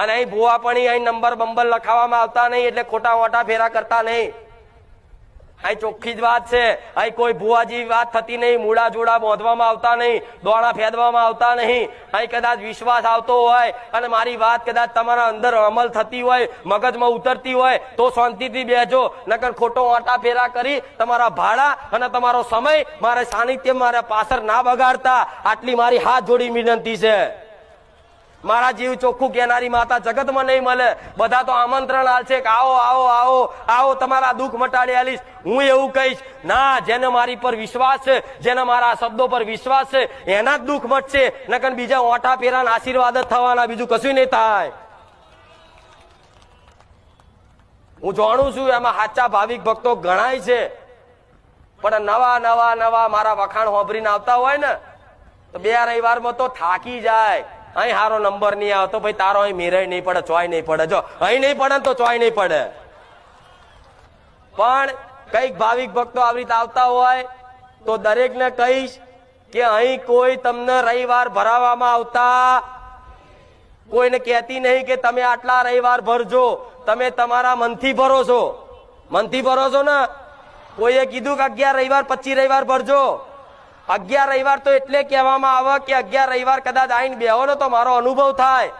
અને અહીં ભૂવા પણ અહીં નંબર બંબર લખાવવામાં આવતા નહીં, એટલે ખોટા મોટા ફેરા કરતા નહીં. અહીં ચોખ્ખી જ વાત છે. અહીં કોઈ ભુવાજી વાત થતી નહીં, મૂળા જોડા બાંધવામાં આવતા નહીં, દોણા ફેદવામાં આવતા નહીં. અહીં કદાચ વિશ્વાસ આવતો હોય અને મારી વાત કદાચ તમારા અંદર અમલ થતી હોય, મગજમાં ઉતરતી હોય તો શાંતિથી બેસજો, નકર ખોટો ઓટા ફેરા કરી તમારા ભાડા અને તમારો સમય મારે સાનિધ્ય મારા પાછળ ના બગાડતા, આટલી મારી હાથ જોડી વિનંતી છે. મારા જીવ ચોખ્ખું કહેનારી માતા જગતમાં નહીં મળે. બધા તો આમંત્રણ આલશે કે આવો આવો આવો આવો, તમારા દુઃખ મટાડી આલીશ. હું એવું કહીશ ના, જેને મારી પર વિશ્વાસ છે, જેને મારા શબ્દો પર વિશ્વાસ છે, એના જ દુઃખ મટશે, નકર બીજા ઓઠા ફેરાના આશીર્વાદ જ થવાના, બીજું કશું નહીં થાય. હું જાણું છું એમાં સાચા ભાવિક ભક્તો ગણાય છે, પણ નવા નવા નવા મારા વખાણ હોભરીને આવતા હોય ને તો 2 રવિવારમાં તો થાકી જાય. અહીં સારો નંબર નહીં આવતો, ભાઈ તારો અહીં મેરાય નહીં પડે, ચોય નહીં પડે. જો અહીં નહીં પડે તો ચોય નહીં પડે. પણ કઈક ભાવિક ભક્તો આવી રીતે આવતા હોય તો દરેકને કહીશ કે અહીં કોઈ તમને રવિવાર ભરાવામાં આવતા કોઈને કહેતી નહીં કે તમે આટલા રવિવાર ભરજો. તમે તમારા મનથી ભરો છો. મનથી ભરો છો ને. કોઈએ કીધું કે 11 રવિવાર 25 રવિવાર ભરજો. 11 રવિવાર તો એટલે કહેવામાં આવે કે 11 રવિવાર કદાચ આઈને બેહો ને તો મારો અનુભવ થાય